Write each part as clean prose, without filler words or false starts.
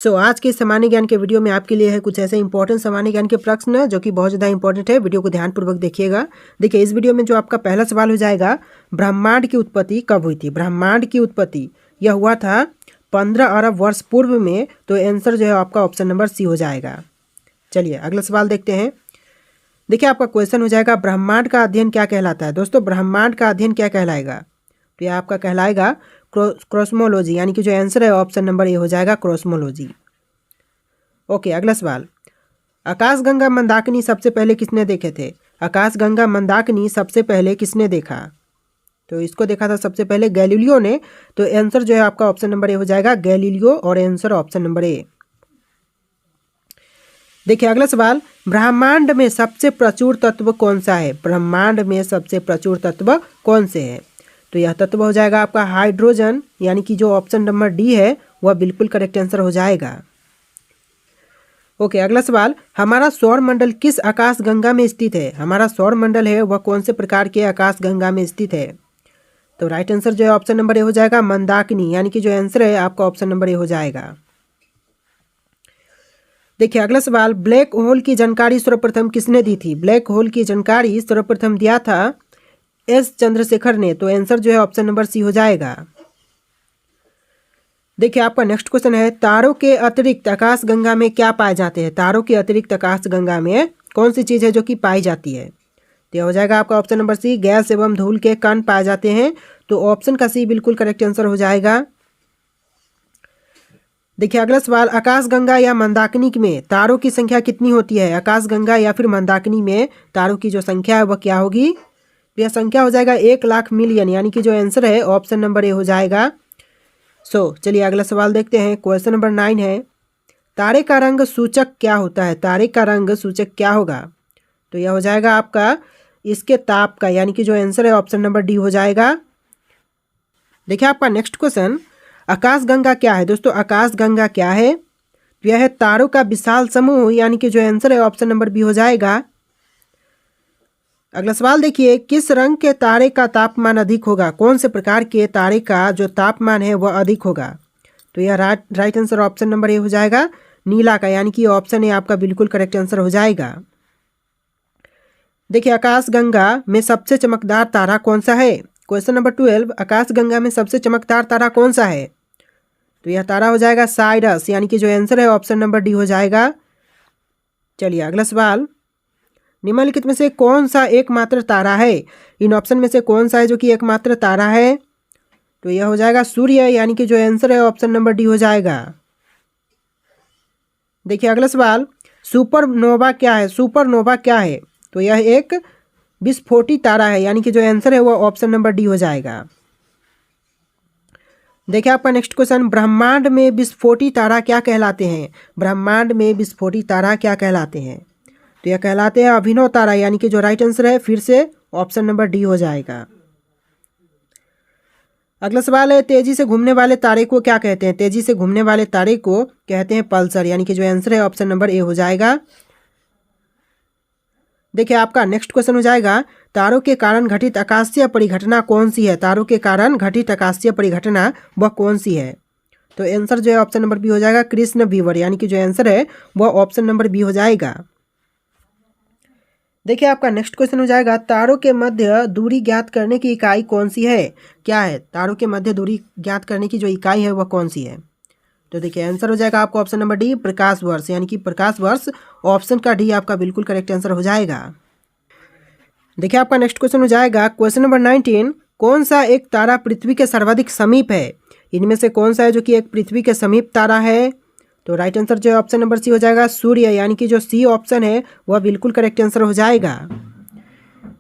आज के सामान्य ज्ञान के वीडियो में आपके लिए है कुछ ऐसे इंपॉर्टेंट सामान्य ज्ञान के प्रश्न जो कि बहुत ज़्यादा इंपॉर्टेंट है। वीडियो को ध्यानपूर्वक देखिएगा। देखिए, इस वीडियो में जो आपका पहला सवाल हो जाएगा, ब्रह्मांड की उत्पत्ति कब हुई थी। ब्रह्मांड की उत्पत्ति यह हुआ था 15 अरब वर्ष पूर्व में। तो आंसर जो है आपका ऑप्शन नंबर सी हो जाएगा। चलिए अगला सवाल देखते हैं। देखिए, आपका क्वेश्चन हो जाएगा, ब्रह्मांड का अध्ययन क्या कहलाता है। दोस्तों, ब्रह्मांड का अध्ययन क्या कहलाएगा? तो यह आपका कहलाएगा कॉस्मोलॉजी, यानी कि जो आंसर है ऑप्शन नंबर ए हो जाएगा, कॉस्मोलॉजी। ओके, अगला सवाल, आकाशगंगा मंदाकिनी सबसे पहले किसने देखे थे। आकाशगंगा मंदाकिनी सबसे पहले किसने देखा? तो इसको देखा था सबसे पहले गैलीलियो ने। तो आंसर जो है आपका ऑप्शन नंबर ए हो जाएगा, गैलीलियो, और आंसर ऑप्शन नंबर ए। देखिए अगला सवाल, ब्रह्मांड में सबसे प्रचुर तत्व कौन सा है। ब्रह्मांड में सबसे प्रचुर तत्व कौन से है? तो यह तत्व हो जाएगा आपका हाइड्रोजन, यानी कि जो ऑप्शन नंबर डी है वह बिल्कुल करेक्ट आंसर हो जाएगा। ओके, अगला सवाल, हमारा सौर मंडल किस आकाश गंगा में स्थित है। हमारा सौर मंडल है वह कौन से प्रकार के आकाश गंगा में स्थित है? तो राइट आंसर जो है ऑप्शन नंबर ए हो जाएगा, मंदाकिनी, यानी कि जो आंसर है आपका ऑप्शन नंबर ए हो जाएगा। देखिए अगला सवाल, ब्लैक होल की जानकारी सर्वप्रथम किसने दी थी। ब्लैक होल की जानकारी सर्वप्रथम दिया था एस चंद्रशेखर ने। तो आंसर जो है ऑप्शन नंबर सी हो जाएगा। देखिए आपका नेक्स्ट क्वेश्चन है, तारों के अतिरिक्त आकाश गंगा में क्या पाए जाते हैं। तारों के अतिरिक्त आकाश गंगा में कौन सी चीज़ है जो कि पाई जाती है? तो यह हो जाएगा आपका ऑप्शन नंबर सी, गैस एवं धूल के कण पाए जाते हैं। तो ऑप्शन का सी बिल्कुल करेक्ट आंसर हो जाएगा। देखिए अगला सवाल, आकाशगंगा या मंदाकिनी में तारों की संख्या कितनी होती है। आकाशगंगा या फिर मंदाकिनी में तारों की जो संख्या है वह क्या होगी? तो यह संख्या हो जाएगा 1,00,000 मिलियन, यानी कि जो आंसर है ऑप्शन नंबर ए हो जाएगा। चलिए अगला सवाल देखते हैं। क्वेश्चन नंबर 9 है, तारे का रंग सूचक क्या होता है। तारे का रंग सूचक क्या होगा? तो यह हो जाएगा आपका इसके ताप का, यानी कि जो आंसर है ऑप्शन नंबर डी हो जाएगा। देखिए आपका नेक्स्ट क्वेश्चन, आकाशगंगा क्या है। दोस्तों, आकाशगंगा क्या है? तो यह है तारों का विशाल समूह, यानी कि जो आंसर है ऑप्शन नंबर बी हो जाएगा। अगला सवाल देखिए, किस रंग के तारे का तापमान अधिक होगा। कौन से प्रकार के तारे का जो तापमान है वह अधिक होगा? तो यह right answer option number A हो जाएगा, नीला का, यानी कि ऑप्शन ए आपका बिल्कुल करेक्ट आंसर हो जाएगा। देखिए आकाशगंगा में सबसे चमकदार तारा कौन सा है। क्वेश्चन नंबर 12, आकाशगंगा में सबसे चमकदार तारा कौन सा है? तो यह तारा हो जाएगा साइरस, यानी कि जो आंसर है ऑप्शन नंबर डी हो जाएगा। चलिए अगला सवाल, निम्नलिखित में से कौन सा एकमात्र तारा है। इन ऑप्शन में से कौन सा है जो कि एकमात्र तारा है? तो यह हो जाएगा सूर्य, यानी कि जो आंसर है ऑप्शन नंबर डी हो जाएगा। देखिए अगला सवाल, सुपरनोवा क्या है। सुपरनोवा क्या है? तो यह एक विस्फोटी तारा है, यानी कि जो आंसर है वह ऑप्शन नंबर डी हो जाएगा। देखिए आपका नेक्स्ट क्वेश्चन, ब्रह्मांड में विस्फोटी तारा क्या कहलाते हैं। ब्रह्मांड में विस्फोटी तारा क्या कहलाते हैं? तो यह कहलाते हैं अभिनव तारा, यानी कि जो राइट आंसर है फिर से ऑप्शन नंबर डी हो जाएगा। अगला सवाल है, तेजी से घूमने वाले तारे को क्या कहते हैं। तेजी से घूमने वाले तारे को कहते हैं पल्सर, यानी कि जो आंसर है ऑप्शन नंबर ए हो जाएगा। देखिए आपका नेक्स्ट क्वेश्चन हो जाएगा, तारों के कारण घटित आकाशीय परिघटना कौन सी है। तारों के कारण घटित आकाशीय परिघटना वह कौन सी है? तो आंसर जो है ऑप्शन नंबर बी हो जाएगा, कृष्ण विवर, यानी कि जो आंसर है वह ऑप्शन नंबर बी हो जाएगा। देखिए आपका नेक्स्ट क्वेश्चन हो जाएगा, तारों के मध्य दूरी ज्ञात करने की इकाई कौन सी है। क्या है तारों के मध्य दूरी ज्ञात करने की जो इकाई है वह कौन सी है? तो देखिए आंसर हो जाएगा आपको ऑप्शन नंबर डी, प्रकाश वर्ष, यानी कि प्रकाश वर्ष। ऑप्शन का डी आपका बिल्कुल करेक्ट आंसर हो जाएगा। देखिए आपका नेक्स्ट क्वेश्चन हो जाएगा, क्वेश्चन नंबर 19, कौन सा एक तारा पृथ्वी के सर्वाधिक समीप है। इनमें से कौन सा है जो कि एक पृथ्वी के समीप तारा है? तो राइट आंसर जो है ऑप्शन नंबर सी हो जाएगा, सूर्य, यानी कि जो सी ऑप्शन है वह बिल्कुल करेक्ट आंसर हो जाएगा।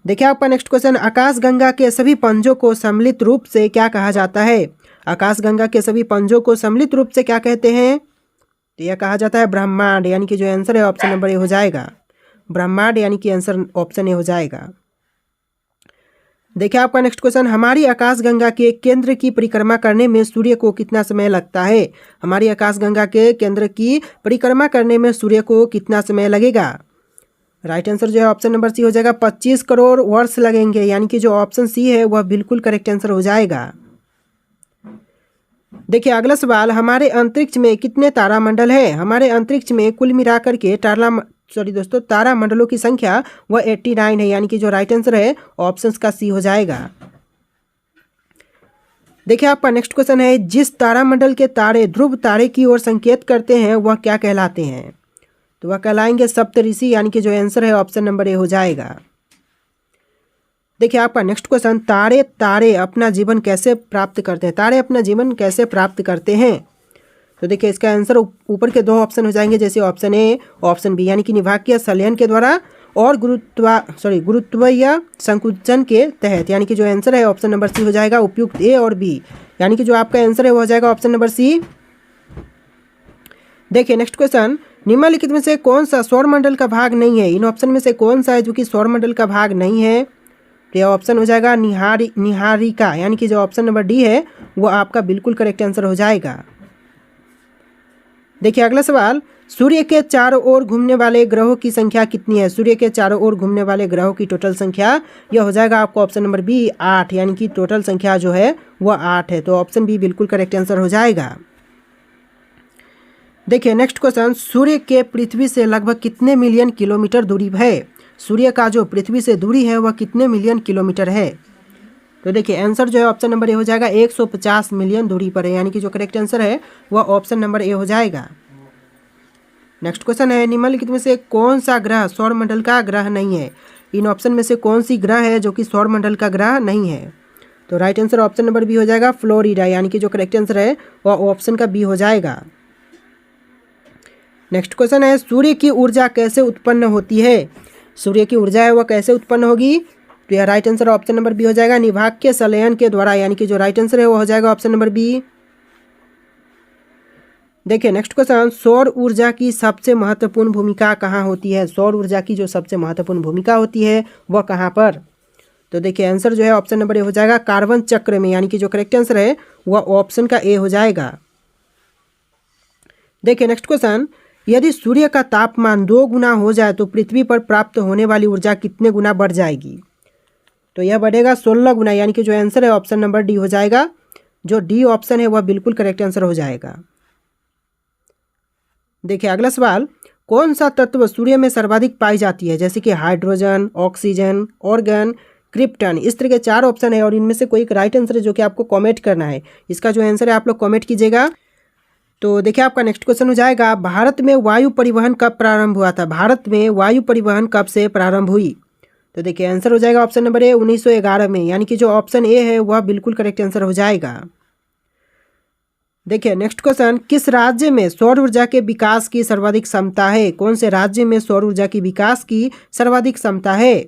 देखिए आपका नेक्स्ट क्वेश्चन, आकाशगंगा के सभी पंजों को सम्मिलित रूप से क्या कहा जाता है। आकाशगंगा के सभी पंजों को सम्मिलित रूप से क्या कहते हैं? तो यह कहा जाता है ब्रह्मांड, यानी कि जो आंसर है ऑप्शन नंबर ए हो जाएगा, ब्रह्मांड, यानी कि आंसर ऑप्शन ए हो जाएगा। देखिए आपका नेक्स्ट क्वेश्चन, हमारी आकाशगंगा के केंद्र की परिक्रमा करने में सूर्य को कितना समय लगता है। हमारी आकाशगंगा के केंद्र की परिक्रमा करने में सूर्य को कितना समय लगेगा? राइट आंसर जो है ऑप्शन नंबर सी हो जाएगा, 25 करोड़ वर्ष लगेंगे, यानी कि जो ऑप्शन सी है वह बिल्कुल करेक्ट आंसर हो जाएगा। देखिए अगला सवाल, हमारे अंतरिक्ष में कितने तारामंडल है? हमारे अंतरिक्ष में कुल मिलाकर के तारामंडलों की संख्या वह 89 है, यानी कि जो राइट आंसर है ऑप्शन का सी हो जाएगा। देखिए आपका नेक्स्ट क्वेश्चन है, जिस तारामंडल के तारे ध्रुव तारे की ओर संकेत करते हैं वह क्या कहलाते हैं? तो वह कहलाएंगे सप्तऋषि, यानी कि जो आंसर है ऑप्शन नंबर ए हो जाएगा। देखिए आपका नेक्स्ट क्वेश्चन, तारे अपना जीवन कैसे प्राप्त करते हैं? तारे अपना जीवन कैसे प्राप्त करते हैं? तो देखिए इसका आंसर ऊपर के दो ऑप्शन हो जाएंगे, जैसे ऑप्शन ए ऑप्शन बी, यानी कि निभाकीय संलयन के द्वारा और गुरुत्वीय संकुचन के तहत, यानी कि जो आंसर है ऑप्शन नंबर सी हो जाएगा उपयुक्त ए और बी, यानी कि जो आपका आंसर है वो हो जाएगा ऑप्शन नंबर सी। देखिए नेक्स्ट क्वेश्चन, निम्नलिखित में से कौन सा सौरमंडल का भाग नहीं है? इन ऑप्शन में से कौन सा है जो कि सौरमंडल का भाग नहीं है? तो यह ऑप्शन हो जाएगा निहारिका, यानी कि जो ऑप्शन नंबर डी है वो आपका बिल्कुल करेक्ट आंसर हो जाएगा। देखिए अगला सवाल, सूर्य के चारों ओर घूमने वाले ग्रहों की संख्या कितनी है? सूर्य के चारों ओर घूमने वाले ग्रहों की टोटल संख्या यह हो जाएगा आपको ऑप्शन नंबर बी 8, यानी कि टोटल संख्या जो है वह 8 है, तो ऑप्शन बी बिल्कुल करेक्ट आंसर हो जाएगा। देखिए नेक्स्ट क्वेश्चन, सूर्य के पृथ्वी से लगभग कितने मिलियन किलोमीटर दूरी है? सूर्य का जो पृथ्वी से दूरी है वह कितने मिलियन किलोमीटर है? तो देखिए आंसर जो है ऑप्शन नंबर ए हो जाएगा 150 मिलियन दूरी पर है, यानी कि जो करेक्ट आंसर है वह ऑप्शन नंबर ए हो जाएगा। नेक्स्ट क्वेश्चन है, निम्नलिखित में से कौन सा ग्रह सौरमंडल का ग्रह नहीं है? इन ऑप्शन में से कौन सी ग्रह है जो कि सौरमंडल का ग्रह नहीं है? तो right answer option number B हो जाएगा फ्लोरिडा, यानी कि जो करेक्ट आंसर है वह ऑप्शन का बी हो जाएगा। नेक्स्ट क्वेश्चन है, सूर्य की ऊर्जा कैसे उत्पन्न होती है? सूर्य की ऊर्जा है वह कैसे उत्पन्न होगी? तो यह right answer option number B हो जाएगा निभाकीय संलयन के द्वारा, यानी कि जो राइट आंसर है वो हो जाएगा ऑप्शन नंबर बी। देखिए नेक्स्ट क्वेश्चन, सौर ऊर्जा की सबसे महत्वपूर्ण भूमिका कहाँ होती है? सौर ऊर्जा की जो सबसे महत्वपूर्ण भूमिका होती है वह कहाँ पर? तो देखिए आंसर जो है ऑप्शन नंबर ए हो जाएगा कार्बन चक्र में, यानी कि जो करेक्ट आंसर है वह ऑप्शन का ए हो जाएगा। देखिए नेक्स्ट क्वेश्चन, यदि सूर्य का तापमान 2 गुना हो जाए तो पृथ्वी पर प्राप्त होने वाली ऊर्जा कितने गुना बढ़ जाएगी? तो यह बढ़ेगा 16 गुना, यानी कि जो आंसर है ऑप्शन नंबर डी हो जाएगा। जो डी ऑप्शन है वह बिल्कुल करेक्ट आंसर हो जाएगा। देखिए अगला सवाल, कौन सा तत्व सूर्य में सर्वाधिक पाई जाती है? जैसे कि हाइड्रोजन, ऑक्सीजन, ऑर्गन, क्रिप्टन, इस तरह के 4 ऑप्शन है और इनमें से कोई एक राइट आंसर है जो कि आपको कमेंट करना है। इसका जो आंसर है आप लोग कमेंट कीजिएगा। तो देखिए आपका नेक्स्ट क्वेश्चन हो जाएगा, भारत में वायु परिवहन कब प्रारंभ हुआ था? भारत में वायु परिवहन कब से प्रारंभ हुई? तो देखिए आंसर हो जाएगा ऑप्शन नंबर ए 1911 में, यानी कि जो ऑप्शन ए है वह बिल्कुल करेक्ट आंसर हो जाएगा। देखिए नेक्स्ट क्वेश्चन, किस राज्य में सौर ऊर्जा के विकास की सर्वाधिक क्षमता है? कौन से राज्य में सौर ऊर्जा की विकास की सर्वाधिक क्षमता है?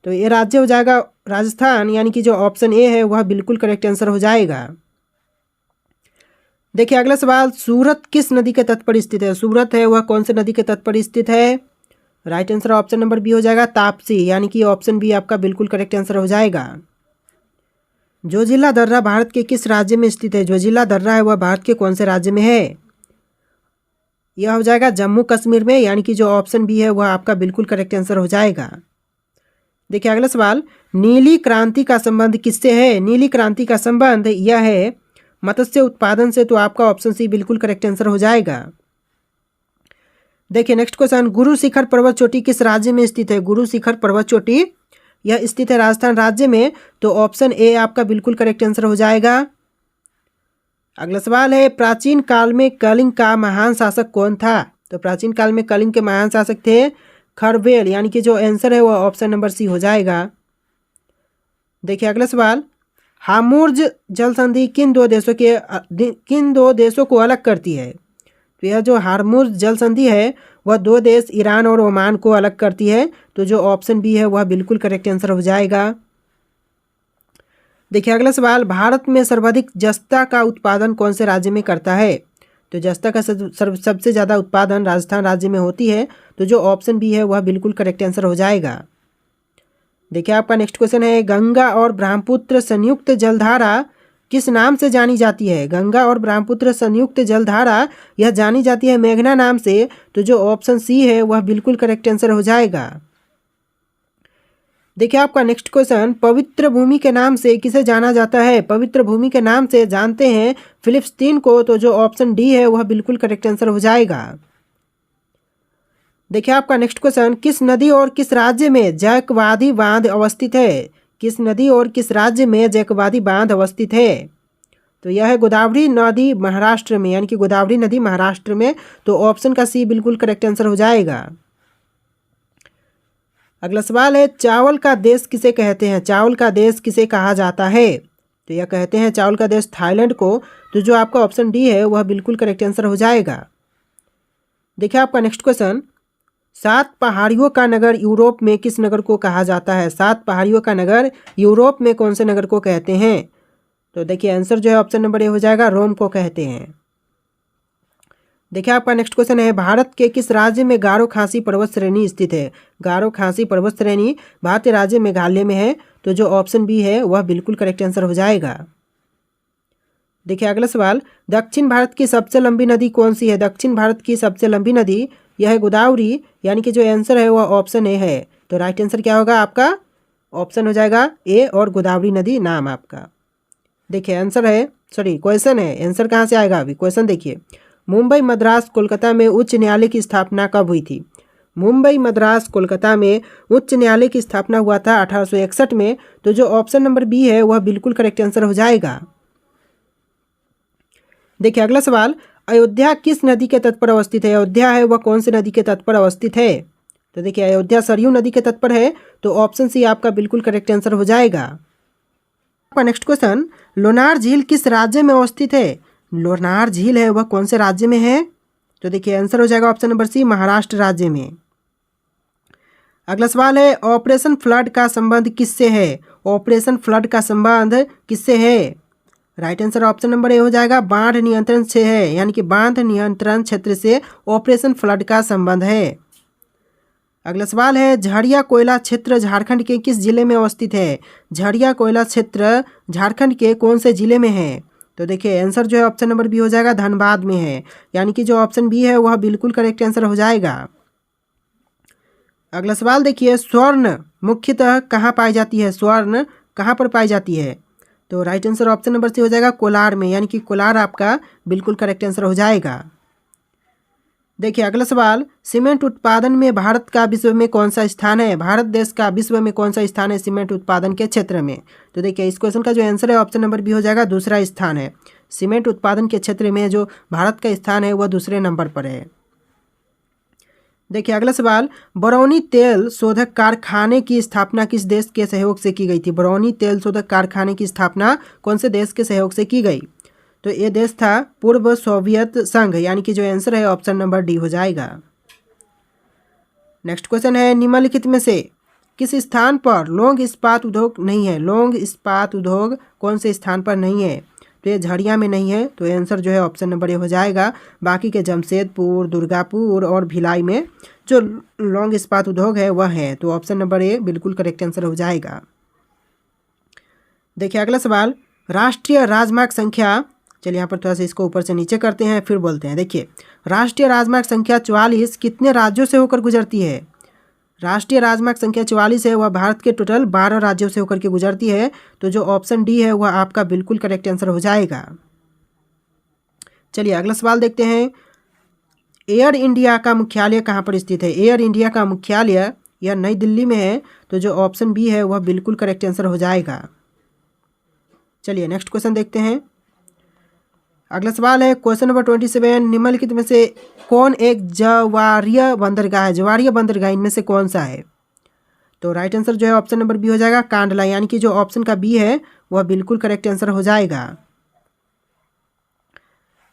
तो ये राज्य हो जाएगा राजस्थान, यानी कि जो ऑप्शन ए है वह बिल्कुल करेक्ट आंसर हो जाएगा। देखिए अगला सवाल, सूरत किस नदी के तट पर स्थित है? सूरत है वह कौन से नदी के तट पर स्थित है? Right answer option number B हो जाएगा ताप्ती, यानी कि ऑप्शन बी आपका बिल्कुल करेक्ट आंसर हो जाएगा। जोजिला दर्रा भारत के किस राज्य में स्थित है? जोजिला दर्रा है वह भारत के कौन से राज्य में है? यह हो जाएगा जम्मू कश्मीर में, यानी कि जो ऑप्शन बी है वह आपका बिल्कुल करेक्ट आंसर हो जाएगा। देखिए अगला सवाल, नीली क्रांति का संबंध किससे है? नीली क्रांति का संबंध यह है मत्स्य उत्पादन से, तो आपका ऑप्शन सी बिल्कुल करेक्ट आंसर हो जाएगा। देखिए नेक्स्ट क्वेश्चन, गुरु शिखर पर्वत चोटी किस राज्य में स्थित है? गुरु शिखर पर्वत चोटी यह स्थित है राजस्थान राज्य में, तो ऑप्शन ए आपका बिल्कुल करेक्ट आंसर हो जाएगा। अगला सवाल है, प्राचीन काल में कलिंग का महान शासक कौन था? तो प्राचीन काल में कलिंग के महान शासक थे खरवेल, यानी कि जो आंसर है वह ऑप्शन नंबर सी हो जाएगा। देखिए अगला सवाल, हार्मुज जल संधि किन दो देशों को अलग करती है? तो यह जो हार्मुज जल संधि है वह 2 देश ईरान और ओमान को अलग करती है, तो जो ऑप्शन बी है वह बिल्कुल करेक्ट आंसर हो जाएगा। देखिए अगला सवाल, भारत में सर्वाधिक जस्ता का उत्पादन कौन से राज्य में करता है? तो जस्ता का सबसे ज़्यादा उत्पादन राजस्थान राज्य में होती है, तो जो ऑप्शन बी है वह बिल्कुल करेक्ट आंसर हो जाएगा। देखिए आपका नेक्स्ट क्वेश्चन है, गंगा और ब्रह्मपुत्र संयुक्त जलधारा किस नाम से जानी जाती है? गंगा और ब्रह्मपुत्र संयुक्त जलधारा यह जानी जाती है मेघना नाम से, तो जो ऑप्शन सी है वह बिल्कुल करेक्ट आंसर हो जाएगा। देखिए आपका नेक्स्ट क्वेश्चन, पवित्र भूमि के नाम से किसे जाना जाता है? पवित्र भूमि के नाम से जानते हैं फिलिस्तीन को, तो जो ऑप्शन डी है वह बिल्कुल करेक्ट आंसर हो जाएगा। देखिए आपका नेक्स्ट क्वेश्चन, किस नदी और किस राज्य में जैकवादी बांध अवस्थित है? किस नदी और किस राज्य में जैकवादी बांध अवस्थित है? तो यह है गोदावरी नदी महाराष्ट्र में, यानी कि गोदावरी नदी महाराष्ट्र में। तो ऑप्शन का सी बिल्कुल करेक्ट आंसर हो जाएगा। अगला सवाल है, चावल का देश किसे कहते हैं? चावल का देश किसे कहा जाता है? तो यह कहते हैं चावल का देश थाईलैंड को। तो जो आपका ऑप्शन डी है वह बिल्कुल करेक्ट आंसर हो जाएगा। देखिए आपका नेक्स्ट क्वेश्चन, 7 पहाड़ियों का नगर यूरोप में किस नगर को कहा जाता है? 7 पहाड़ियों का नगर यूरोप में कौन से नगर को कहते हैं? तो देखिए आंसर जो है ऑप्शन नंबर ए हो जाएगा, रोम को कहते हैं। देखिए आपका नेक्स्ट क्वेश्चन है, भारत के किस राज्य में गारो खासी पर्वत श्रेणी स्थित है? गारो खासी पर्वत श्रेणी भारतीय राज्य मेघालय में है। तो जो ऑप्शन बी है वह बिल्कुल करेक्ट आंसर हो जाएगा। देखिए अगला सवाल, दक्षिण भारत की सबसे लंबी नदी कौन सी है? दक्षिण भारत की सबसे लंबी नदी यह है गोदावरी, यानी कि जो आंसर है वह ऑप्शन ए है। तो राइट आंसर क्या होगा आपका? ऑप्शन हो जाएगा ए, और गोदावरी नदी नाम आपका। देखिए आंसर है, सॉरी क्वेश्चन है, आंसर कहाँ से आएगा अभी? क्वेश्चन देखिए, मुंबई मद्रास कोलकाता में उच्च न्यायालय की स्थापना कब हुई थी? मुंबई मद्रास कोलकाता में उच्च न्यायालय की स्थापना हुआ था 1861 में। तो जो ऑप्शन नंबर बी है वह बिल्कुल करेक्ट आंसर हो जाएगा। देखिए अगला सवाल, अयोध्या किस नदी के तट पर अवस्थित है? अयोध्या है वह कौन सी नदी के तट पर अवस्थित है? तो देखिए अयोध्या सरयू नदी के तट पर है। तो ऑप्शन सी आपका बिल्कुल करेक्ट आंसर हो जाएगा। आपका नेक्स्ट क्वेश्चन, लोनार झील किस राज्य में अवस्थित है? लोनार झील है वह कौन से राज्य में है? तो देखिए आंसर हो जाएगा ऑप्शन नंबर सी, महाराष्ट्र राज्य में। अगला सवाल है, ऑपरेशन फ्लड का संबंध किससे है? ऑपरेशन फ्लड का संबंध किससे है? Right answer option number A हो जाएगा, बाढ़ नियंत्रण से है, यानी कि बाढ़ नियंत्रण क्षेत्र से ऑपरेशन फ्लड का संबंध है। अगला सवाल है, झरिया कोयला क्षेत्र झारखंड के किस जिले में अवस्थित है? झरिया कोयला क्षेत्र झारखंड के कौन से जिले में है? तो देखिए आंसर जो है ऑप्शन नंबर बी हो जाएगा, धनबाद में है, यानी कि जो ऑप्शन बी है वह बिल्कुल करेक्ट आंसर हो जाएगा। अगला सवाल देखिए, स्वर्ण मुख्यतः कहाँ पाई जाती है? स्वर्ण कहाँ पर पाई जाती है? तो right answer option number C हो जाएगा, कोलार में, यानी कि कोलार आपका बिल्कुल करेक्ट आंसर हो जाएगा। देखिए अगला सवाल, सीमेंट उत्पादन में भारत का विश्व में कौन सा स्थान है? भारत देश का विश्व में कौन सा स्थान है सीमेंट उत्पादन के क्षेत्र में? तो देखिए इस क्वेश्चन का जो आंसर है ऑप्शन नंबर बी हो जाएगा, दूसरा स्थान है। सीमेंट उत्पादन के क्षेत्र में जो भारत का स्थान है वह दूसरे नंबर पर है। देखिए अगला सवाल, बरौनी तेल शोधक कारखाने की स्थापना किस देश के सहयोग से की गई थी? बरौनी तेल शोधक कारखाने की स्थापना कौन से देश के सहयोग से की गई? तो ये देश था पूर्व सोवियत संघ, यानी कि जो आंसर है ऑप्शन नंबर डी हो जाएगा। नेक्स्ट क्वेश्चन है, निम्नलिखित में से किस स्थान पर लौंग इस्पात उद्योग नहीं है? लौंग इस्पात उद्योग कौन से स्थान पर नहीं है? तो ये झरिया में नहीं है। तो आंसर जो है ऑप्शन नंबर ए हो जाएगा। बाकी के जमशेदपुर, दुर्गापुर और भिलाई में जो लौंग इस्पात उद्योग है वह है। तो ऑप्शन नंबर ए बिल्कुल करेक्ट आंसर हो जाएगा। देखिए अगला सवाल, राष्ट्रीय राजमार्ग संख्या, चलिए यहाँ पर थोड़ा सा इसको ऊपर से नीचे करते हैं फिर बोलते हैं। देखिए राष्ट्रीय राजमार्ग संख्या 44 कितने राज्यों से होकर गुजरती है? राष्ट्रीय राजमार्ग संख्या 44 है वह भारत के टोटल 12 राज्यों से होकर के गुजरती है। तो जो ऑप्शन डी है वह आपका बिल्कुल करेक्ट आंसर हो जाएगा। चलिए अगला सवाल देखते हैं, एयर इंडिया का मुख्यालय कहाँ पर स्थित है? एयर इंडिया का मुख्यालय यह नई दिल्ली में है। तो जो ऑप्शन बी है वह बिल्कुल करेक्ट आंसर हो जाएगा। चलिए नेक्स्ट क्वेश्चन देखते हैं। अगला सवाल है क्वेश्चन नंबर 27, निम्नलिखित में से कौन एक जवारीय बंदरगाह है? जवारीय बंदरगाह इनमें से कौन सा है? तो राइट आंसर जो है ऑप्शन नंबर बी हो जाएगा, कांडला, यानी कि जो ऑप्शन का बी है वह बिल्कुल करेक्ट आंसर हो जाएगा।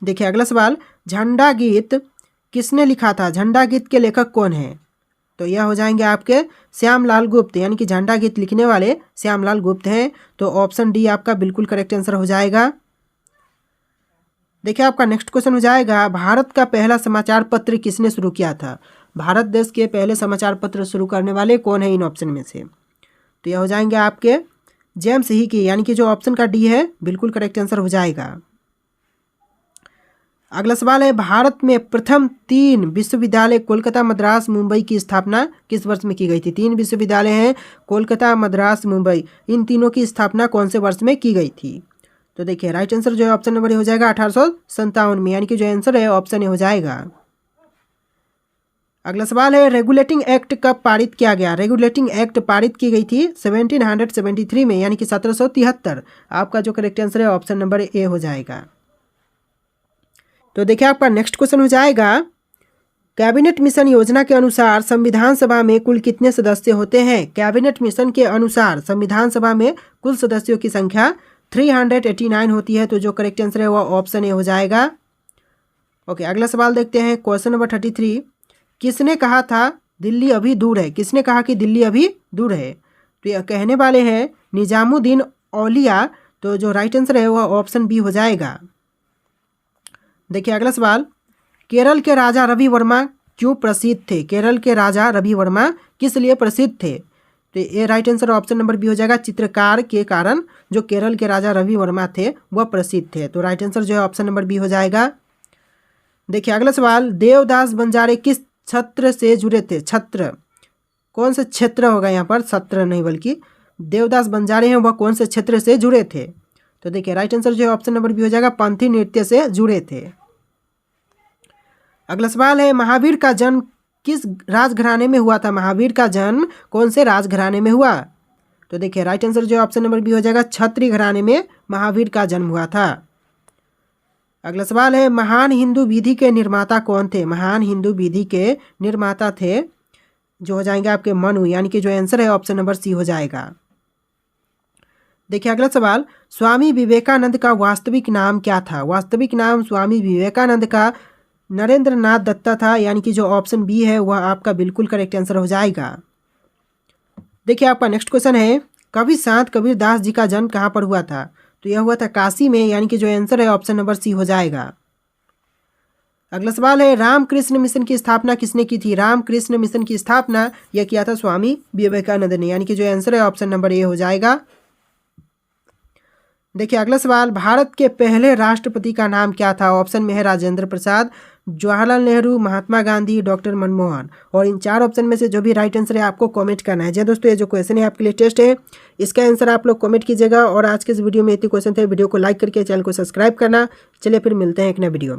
देखिए अगला सवाल, झंडा गीत किसने लिखा था? झंडा गीत के लेखक कौन है? तो यह हो जाएंगे आपके श्यामलाल गुप्त, यानी कि झंडा गीत लिखने वाले श्यामलाल गुप्त हैं। तो ऑप्शन डी आपका बिल्कुल करेक्ट आंसर हो जाएगा। देखिए आपका नेक्स्ट क्वेश्चन हो जाएगा, भारत का पहला समाचार पत्र किसने शुरू किया था? भारत देश के पहले समाचार पत्र शुरू करने वाले कौन है इन ऑप्शन में से? तो यह हो जाएंगे आपके जेम्स ही की, यानी कि जो ऑप्शन का डी है बिल्कुल करेक्ट आंसर हो जाएगा। अगला सवाल है, भारत में प्रथम 3 विश्वविद्यालय कोलकाता, मद्रास, मुंबई की स्थापना किस वर्ष में की गई थी? 3 विश्वविद्यालय हैं, कोलकाता, मद्रास, मुंबई, इन तीनों की स्थापना कौन से वर्ष में की गई थी? तो देखिए राइट आंसर जो है ऑप्शन नंबर ए हो जाएगा 1857 में, यानी कि जो आंसर है ऑप्शन ए हो जाएगा। अगला सवाल है, रेगुलेटिंग एक्ट कब पारित किया गया? रेगुलेटिंग एक्ट पारित की गई थी 1773 में, यानी कि 1773। आपका जो करेक्ट आंसर है ऑप्शन नंबर ए हो जाएगा। तो देखिए आपका नेक्स्ट क्वेश्चन हो जाएगा, कैबिनेट मिशन योजना के अनुसार संविधान सभा में कुल कितने सदस्य होते हैं? कैबिनेट मिशन के अनुसार संविधान सभा में कुल सदस्यों की संख्या 389 होती है। तो जो करेक्ट आंसर है वो ऑप्शन ए हो जाएगा। ओके, अगला सवाल देखते हैं, क्वेश्चन नंबर 33। किसने कहा था दिल्ली अभी दूर है? किसने कहा कि दिल्ली अभी दूर है? तो ये कहने वाले हैं निजामुद्दीन औलिया। तो जो राइट आंसर है वह ऑप्शन बी हो जाएगा। देखिए अगला सवाल, केरल के राजा रवि वर्मा क्यों प्रसिद्ध थे? केरल के राजा रवि वर्मा किस लिए प्रसिद्ध थे? तो ये right answer option number B हो जाएगा, चित्रकार के कारण जो केरल के राजा रवि वर्मा थे वह प्रसिद्ध थे। तो राइट आंसर जो है ऑप्शन नंबर बी हो जाएगा। देखिए अगला सवाल, देवदास बंजारे किस छत्र से जुड़े थे? छत्र कौन से क्षेत्र होगा यहाँ पर? छत्र नहीं बल्कि देवदास बंजारे हैं वह कौन से क्षेत्र से जुड़े थे? तो देखिए राइट आंसर जो है ऑप्शन नंबर बी हो जाएगा, पंथी नृत्य से जुड़े थे। अगला सवाल है, महावीर का जन्म किस राजघराने में हुआ था? महावीर का जन्म कौन से राजघराने में हुआ? तो देखिए राइट आंसर जो ऑप्शन नंबर बी हो जाएगा, क्षत्रिय घराने में महावीर का जन्म हुआ था। अगला सवाल है, महान हिंदू विधि के निर्माता कौन थे? महान हिंदू विधि के निर्माता थे जो हो जाएंगे आपके मनु, यानी कि जो आंसर है ऑप्शन नंबर सी हो जाएगा। देखिए अगला सवाल, स्वामी विवेकानंद का वास्तविक नाम क्या था? वास्तविक नाम स्वामी विवेकानंद का नरेंद्र नाथ दत्ता था, यानी कि जो ऑप्शन बी है वह आपका बिल्कुल करेक्ट आंसर हो जाएगा। देखिए आपका नेक्स्ट क्वेश्चन है, कवि संत कबीरदास जी का जन्म कहाँ पर हुआ था? तो यह हुआ था काशी में, यानी कि जो आंसर है ऑप्शन नंबर सी हो जाएगा। अगला सवाल है, रामकृष्ण मिशन की स्थापना किसने की थी? रामकृष्ण मिशन की स्थापना यह किया था स्वामी विवेकानंद ने, यानी कि जो आंसर है ऑप्शन नंबर ए हो जाएगा। देखिए अगला सवाल, भारत के पहले राष्ट्रपति का नाम क्या था? ऑप्शन में है राजेंद्र प्रसाद, जवाहरलाल नेहरू, महात्मा गांधी, डॉक्टर मनमोहन। और इन 4 ऑप्शन में से जो भी राइट आंसर है आपको कमेंट करना है। जी दोस्तों, ये जो क्वेश्चन है आपके लिए टेस्ट है, इसका आंसर आप लोग कमेंट कीजिएगा। और आज के इस वीडियो में इतने क्वेश्चन थे, वीडियो को लाइक करके चैनल को सब्सक्राइब करना। चलिए फिर मिलते हैं एक नए वीडियो में।